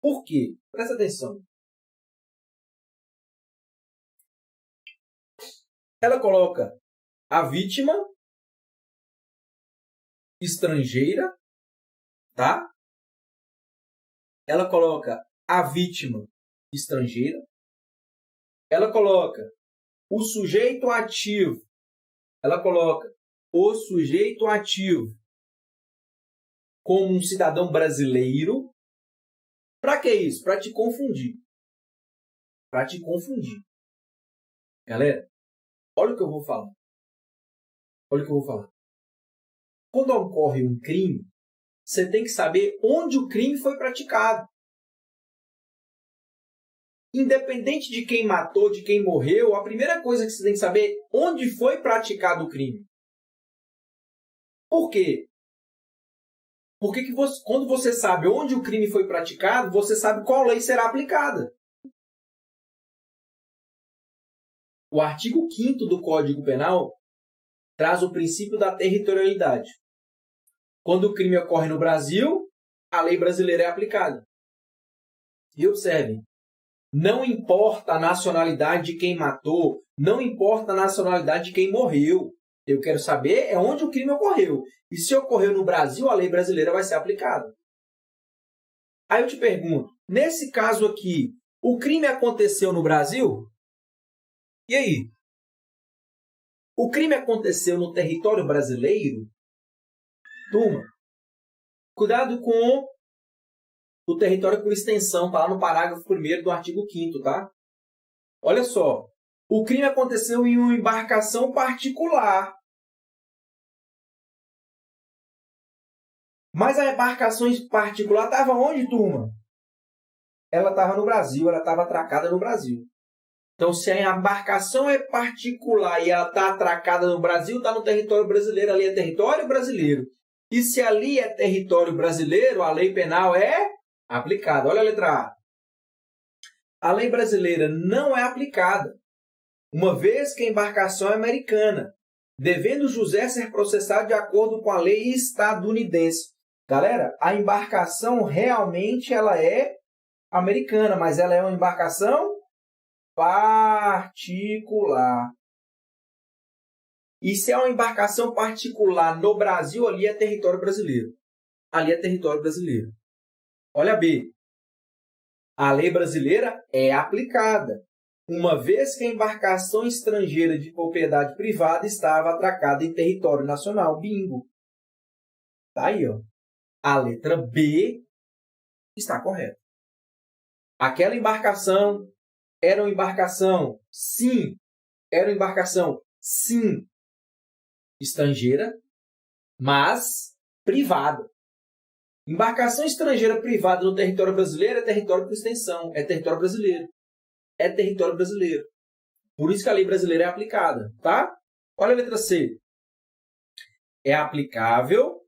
Por quê? Presta atenção. Ela coloca a vítima estrangeira, tá? Ela coloca a vítima estrangeira. Ela coloca o sujeito ativo. Ela coloca o sujeito ativo como um cidadão brasileiro. Para que isso? Para te confundir. Para te confundir. Galera, olha o que eu vou falar. Olha o que eu vou falar. Quando ocorre um crime, você tem que saber onde o crime foi praticado. Independente de quem matou, de quem morreu, a primeira coisa que você tem que saber é onde foi praticado o crime. Por quê? Porque quando você sabe onde o crime foi praticado, você sabe qual lei será aplicada. O artigo 5º do Código Penal traz o princípio da territorialidade. Quando o crime ocorre no Brasil, a lei brasileira é aplicada. E observem, não importa a nacionalidade de quem matou, não importa a nacionalidade de quem morreu. Eu quero saber é onde o crime ocorreu. E se ocorreu no Brasil, a lei brasileira vai ser aplicada. Aí eu te pergunto, nesse caso aqui, o crime aconteceu no Brasil? E aí? O crime aconteceu no território brasileiro? Turma, cuidado com o território por extensão, está lá no parágrafo 1º do artigo 5º, tá? Olha só, o crime aconteceu em uma embarcação particular. Mas a embarcação particular estava onde, turma? Ela estava no Brasil, ela estava atracada no Brasil. Então, se a embarcação é particular e ela está atracada no Brasil, está no território brasileiro, ali é território brasileiro. E se ali é território brasileiro, a lei penal é aplicada. Olha a letra A. A lei brasileira não é aplicada, uma vez que a embarcação é americana, devendo José ser processado de acordo com a lei estadunidense. Galera, a embarcação realmente ela é americana, mas ela é uma embarcação particular. E se é uma embarcação particular no Brasil, ali é território brasileiro. Ali é território brasileiro. Olha B. A lei brasileira é aplicada, uma vez que a embarcação estrangeira de propriedade privada estava atracada em território nacional. Bingo. Tá aí, ó. A letra B está correta. Aquela embarcação era uma embarcação, sim, era uma embarcação, sim, estrangeira, mas privada. Embarcação estrangeira privada no território brasileiro é território por extensão, é território brasileiro. É território brasileiro. Por isso que a lei brasileira é aplicada, tá? Olha a letra C. É aplicável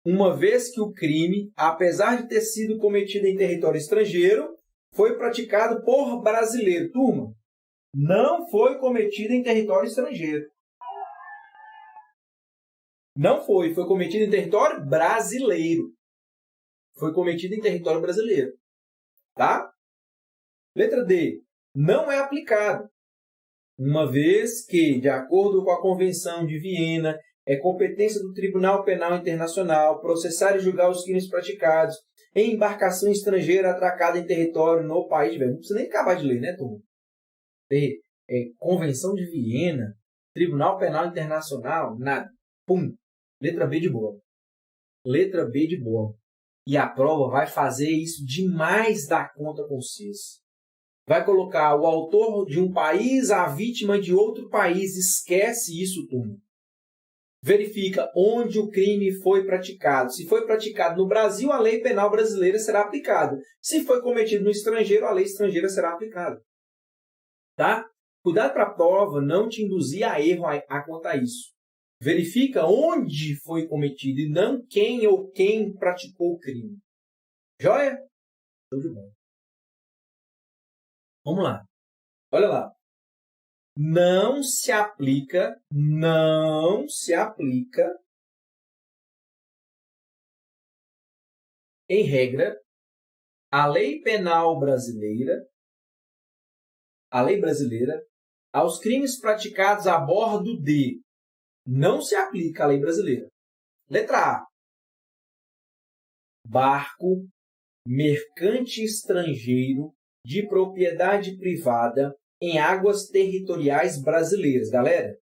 uma vez que o crime, apesar de ter sido cometido em território estrangeiro, foi praticado por brasileiro. Turma, não foi cometido em território estrangeiro. Não foi. Foi cometido em território brasileiro. Foi cometido em território brasileiro. Tá? Letra D. Não é aplicado, uma vez que, de acordo com a Convenção de Viena, é competência do Tribunal Penal Internacional processar e julgar os crimes praticados em embarcação estrangeira atracada em território no país. Não precisa nem acabar de ler, né, turma? Convenção de Viena, Tribunal Penal Internacional, nada. Pum. Letra B de bola. Letra B de bola. E a prova vai fazer isso demais da conta com vocês. Vai colocar o autor de um país, a vítima de outro país. Esquece isso, turma. Verifica onde o crime foi praticado. Se foi praticado no Brasil, a lei penal brasileira será aplicada. Se foi cometido no estrangeiro, a lei estrangeira será aplicada. Tá? Cuidado para a prova não te induzir a erro a quanto a isso. Verifica onde foi cometido e não quem ou quem praticou o crime. Joia? Show de bola. Vamos lá. Olha lá. Não se aplica em regra a lei penal brasileira, aos crimes praticados a bordo de. Não se aplica a lei brasileira. Letra A. Barco mercante estrangeiro de propriedade privada em águas territoriais brasileiras. Galera,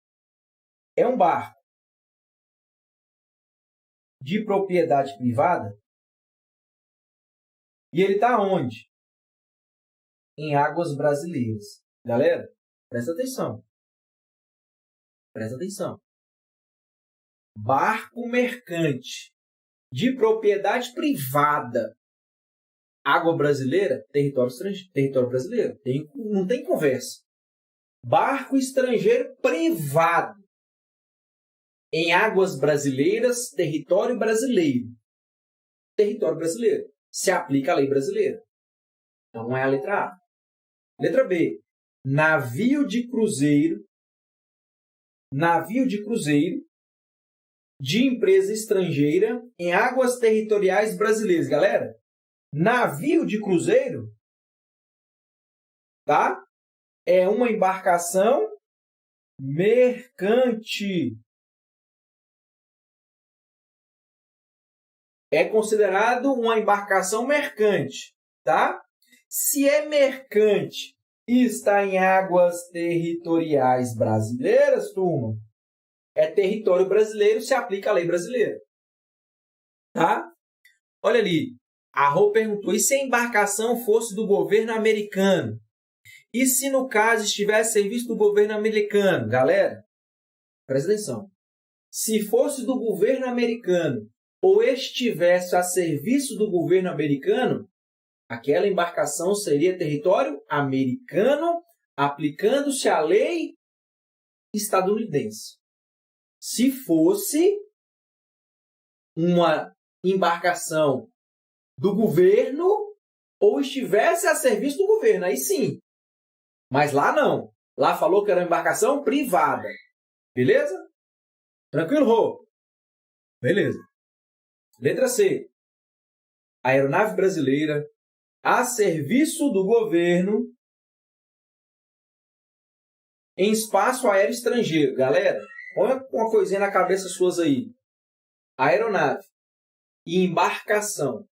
é um barco de propriedade privada e ele está onde? Em águas brasileiras. Galera, presta atenção. Presta atenção. Barco mercante de propriedade privada. Água brasileira, território brasileiro. Não tem conversa. Barco estrangeiro privado. Em águas brasileiras, território brasileiro. Território brasileiro. Se aplica a lei brasileira. Então é a letra A. Letra B. Navio de cruzeiro de empresa estrangeira em águas territoriais brasileiras. Galera, navio de cruzeiro, tá? É uma embarcação mercante. É considerado uma embarcação mercante, tá? Se é mercante e está em águas territoriais brasileiras, turma, é território brasileiro, se aplica a lei brasileira. Tá? Olha ali. A Rô perguntou, e se a embarcação fosse do governo americano? E se, no caso, estivesse a serviço do governo americano? Galera, presta atenção. Se fosse do governo americano ou estivesse a serviço do governo americano, aquela embarcação seria território americano, aplicando-se a lei estadunidense. Se fosse uma embarcação do governo ou estivesse a serviço do governo, aí sim. Mas lá não. Lá falou que era uma embarcação privada. Beleza? Tranquilo, Rô? Beleza. Letra C. Aeronave brasileira a serviço do governo em espaço aéreo estrangeiro. Galera, põe uma coisinha na cabeça suas aí. Aeronave e embarcação.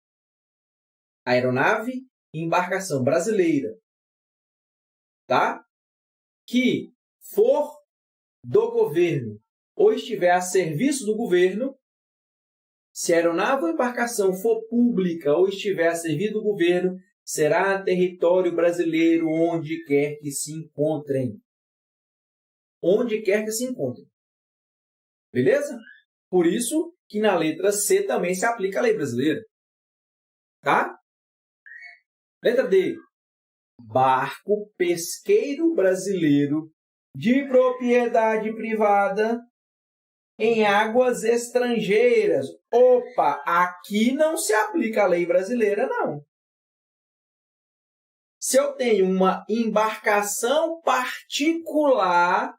Aeronave e embarcação brasileira. Tá? Que for do governo ou estiver a serviço do governo, se a aeronave ou embarcação for pública ou estiver a serviço do governo, será território brasileiro onde quer que se encontrem. Onde quer que se encontrem. Beleza? Por isso que na letra C também se aplica a lei brasileira. Tá? Letra D. Barco pesqueiro brasileiro de propriedade privada em águas estrangeiras. Opa, aqui não se aplica a lei brasileira, não. Se eu tenho uma embarcação particular,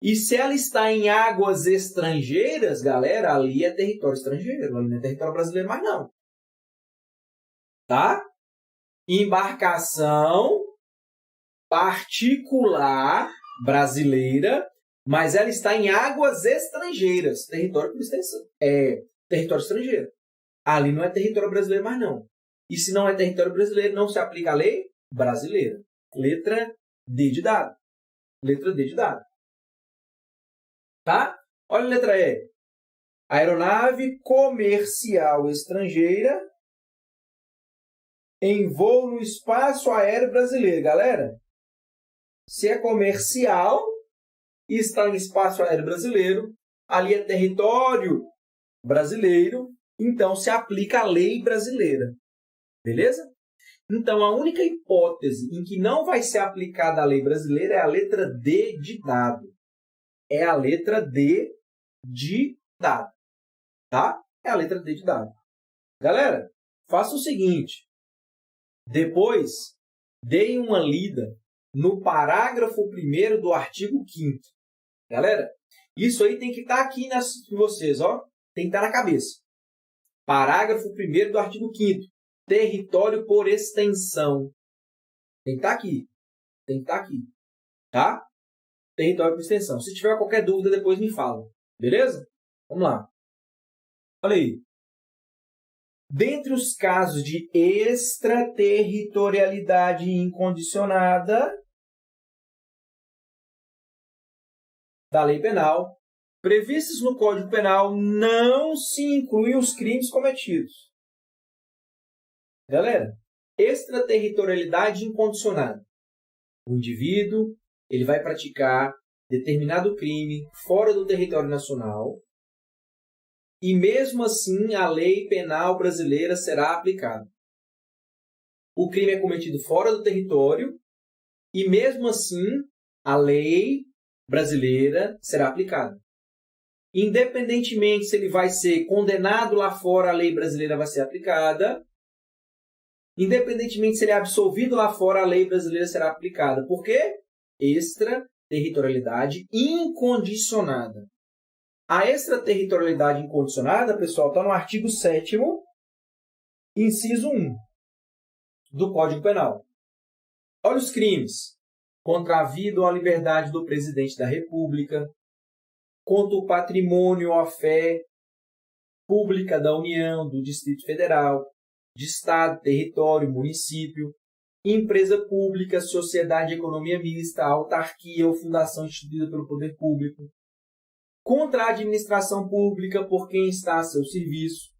e se ela está em águas estrangeiras, galera, ali é território estrangeiro, ali não é território brasileiro mais não. Tá? Embarcação particular brasileira, mas ela está em águas estrangeiras, território por extensão. É território estrangeiro. Ali não é território brasileiro mais não. E se não é território brasileiro, não se aplica a lei brasileira. Letra D de dado. Letra D de dado. Tá? Olha a letra E. Aeronave comercial estrangeira em voo no espaço aéreo brasileiro. Galera, se é comercial e está em espaço aéreo brasileiro, ali é território brasileiro, então se aplica a lei brasileira. Beleza? Então, a única hipótese em que não vai ser aplicada a lei brasileira é a letra D de dado. É a letra D de dado. Tá? É a letra D de dado. Galera, faça o seguinte. Depois, deem uma lida no parágrafo 1º do artigo 5º. Galera, isso aí tem que estar aqui em vocês, ó. Tem que estar na cabeça. Parágrafo 1º do artigo 5º. Território por extensão. Tem que estar aqui. Tem que estar aqui. Tá? Território por extensão. Se tiver qualquer dúvida, depois me fala. Beleza? Vamos lá. Olha aí. Dentre os casos de extraterritorialidade incondicionada da lei penal, previstos no Código Penal, não se incluem os crimes cometidos. Galera, extraterritorialidade incondicionada. O indivíduo ele vai praticar determinado crime fora do território nacional e, mesmo assim, a lei penal brasileira será aplicada. O crime é cometido fora do território e, mesmo assim, a lei brasileira será aplicada. Independentemente se ele vai ser condenado lá fora, a lei brasileira vai ser aplicada. Independentemente se ele é absolvido lá fora, a lei brasileira será aplicada. Por quê? Extraterritorialidade incondicionada. A extraterritorialidade incondicionada, pessoal, está no artigo 7º, inciso 1 do Código Penal. Olha os crimes. Contra a vida ou a liberdade do presidente da República, contra o patrimônio ou a fé pública da União, do Distrito Federal, de Estado, território, município, empresa pública, sociedade de economia mista, autarquia ou fundação instituída pelo poder público, contra a administração pública por quem está a seu serviço,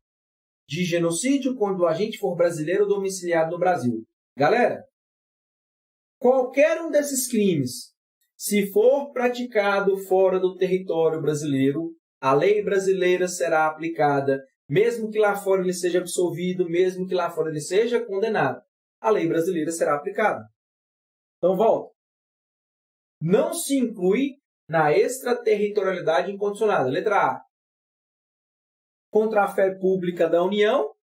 de genocídio quando o agente for brasileiro ou domiciliado no Brasil. Galera, qualquer um desses crimes, se for praticado fora do território brasileiro, a lei brasileira será aplicada, mesmo que lá fora ele seja absolvido, mesmo que lá fora ele seja condenado. A lei brasileira será aplicada. Então, volta. Não se inclui na extraterritorialidade incondicionada. Letra A. Contra a fé pública da União,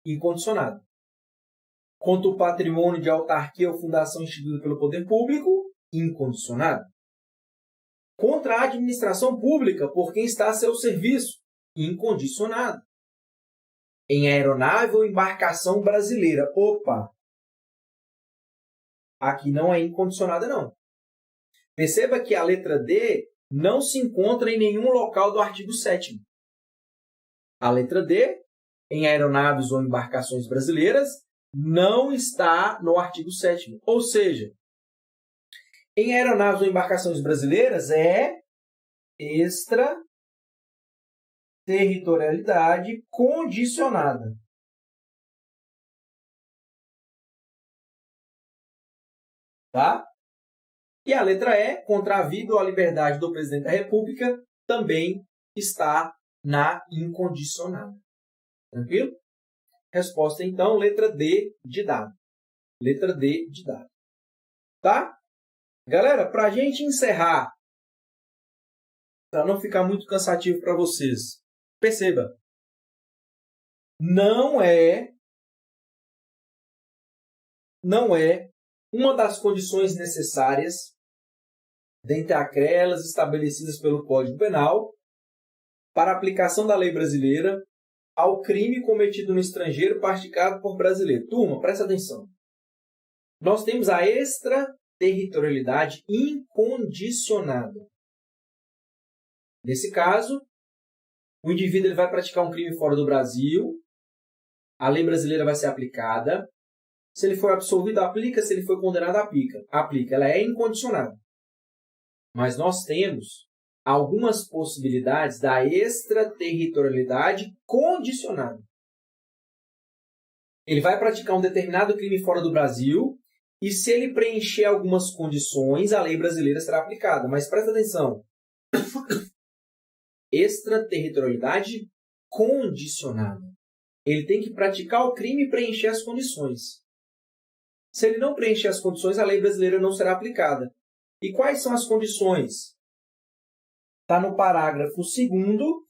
incondicionada. Contra o patrimônio de autarquia ou fundação instituída pelo poder público, incondicionado. Contra a administração pública por quem está a seu serviço, incondicionado. Em aeronave ou embarcação brasileira. Opa! Aqui não é incondicionada, não. Perceba que a letra D não se encontra em nenhum local do artigo 7º. A letra D, em aeronaves ou embarcações brasileiras, não está no artigo 7º. Ou seja, em aeronaves ou embarcações brasileiras é extraterritorialidade condicionada. Tá? E a letra E, contra a vida ou a liberdade do presidente da República, também está na incondicionada. Tranquilo? Resposta, então, letra D de dado. Letra D de dado. Tá? Galera, para a gente encerrar, para não ficar muito cansativo para vocês, perceba, não é uma das condições necessárias, dentre aquelas estabelecidas pelo Código Penal, para a aplicação da lei brasileira ao crime cometido no estrangeiro praticado por brasileiro. Turma, presta atenção. Nós temos a extraterritorialidade incondicionada. Nesse caso, o indivíduo ele vai praticar um crime fora do Brasil, a lei brasileira vai ser aplicada. Se ele for absolvido, aplica. Se ele for condenado, aplica. Ela é incondicionada. Mas nós temos algumas possibilidades da extraterritorialidade condicionada. Ele vai praticar um determinado crime fora do Brasil e se ele preencher algumas condições, a lei brasileira será aplicada. Mas presta atenção. Extraterritorialidade condicionada. Ele tem que praticar o crime e preencher as condições. Se ele não preencher as condições, a lei brasileira não será aplicada. E quais são as condições? Está no parágrafo 2º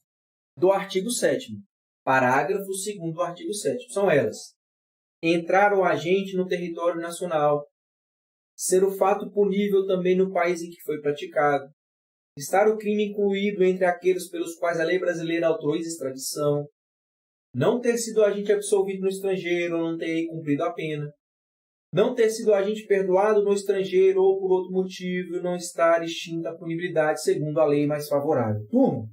do artigo 7º. Parágrafo 2º do artigo 7º. São elas. Entrar o agente no território nacional. Ser o fato punível também no país em que foi praticado. Estar o crime incluído entre aqueles pelos quais a lei brasileira autoriza extradição. Não ter sido agente absolvido no estrangeiro ou não ter cumprido a pena. Não ter sido agente perdoado no estrangeiro ou por outro motivo e não estar extinta a punibilidade segundo a lei mais favorável. Turma,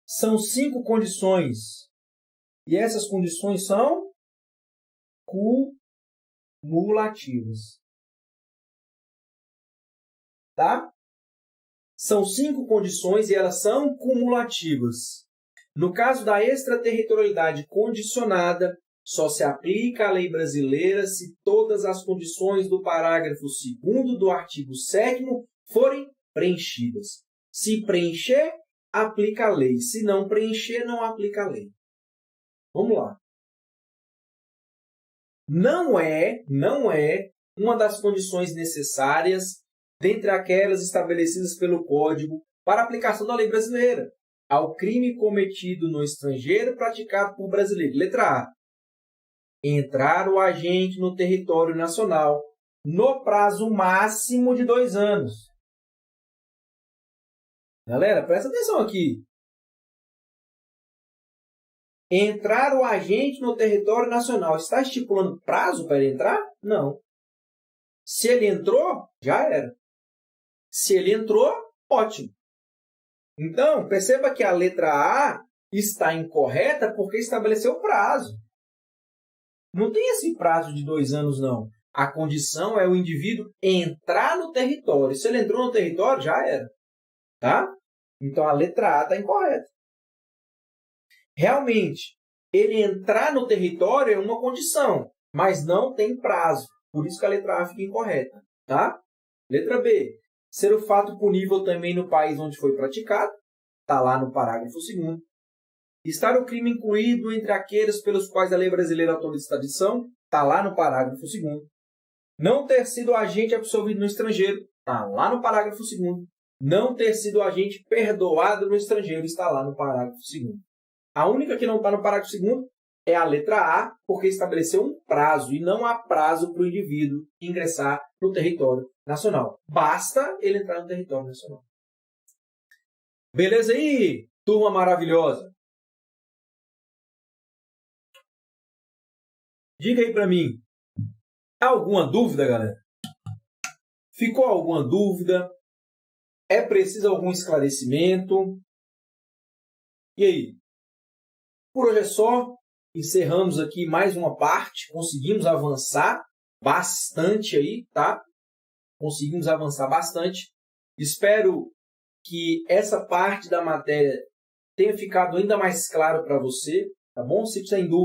são 5 condições. E essas condições são cumulativas. Tá? São 5 condições e elas são cumulativas. No caso da extraterritorialidade condicionada, só se aplica a lei brasileira se todas as condições do parágrafo 2º do artigo 7º forem preenchidas. Se preencher, aplica a lei. Se não preencher, não aplica a lei. Vamos lá. Não é uma das condições necessárias dentre aquelas estabelecidas pelo Código para a aplicação da lei brasileira ao crime cometido no estrangeiro praticado por brasileiro. Letra A. Entrar o agente no território nacional no prazo máximo de 2 anos. Galera, presta atenção aqui. Entrar o agente no território nacional. Está estipulando prazo para ele entrar? Não. Se ele entrou, já era. Se ele entrou, ótimo. Então, perceba que a letra A está incorreta porque estabeleceu prazo. Não tem esse prazo de 2 anos, não. A condição é o indivíduo entrar no território. Se ele entrou no território, já era. Tá? Então, a letra A está incorreta. Realmente, ele entrar no território é uma condição, mas não tem prazo. Por isso que a letra A fica incorreta. Tá? Letra B. Ser o fato punível também no país onde foi praticado. Está lá no parágrafo 2º. Estar o crime incluído entre aqueles pelos quais a lei brasileira autoriza extradição. Está lá no parágrafo 2º. Não ter sido agente absolvido no estrangeiro. Está lá no parágrafo 2º. Não ter sido agente perdoado no estrangeiro. Está lá no parágrafo 2º. A única que não está no parágrafo 2º é a letra A, porque estabeleceu um prazo e não há prazo para o indivíduo ingressar no território nacional. Basta ele entrar no território nacional. Beleza aí, turma maravilhosa? Diga aí para mim, há alguma dúvida, galera? Ficou alguma dúvida? É preciso algum esclarecimento? E aí? Por hoje é só. Encerramos aqui mais uma parte. Conseguimos avançar bastante aí, tá? Conseguimos avançar bastante. Espero que essa parte da matéria tenha ficado ainda mais claro para você, tá bom? Se tiver em dúvida,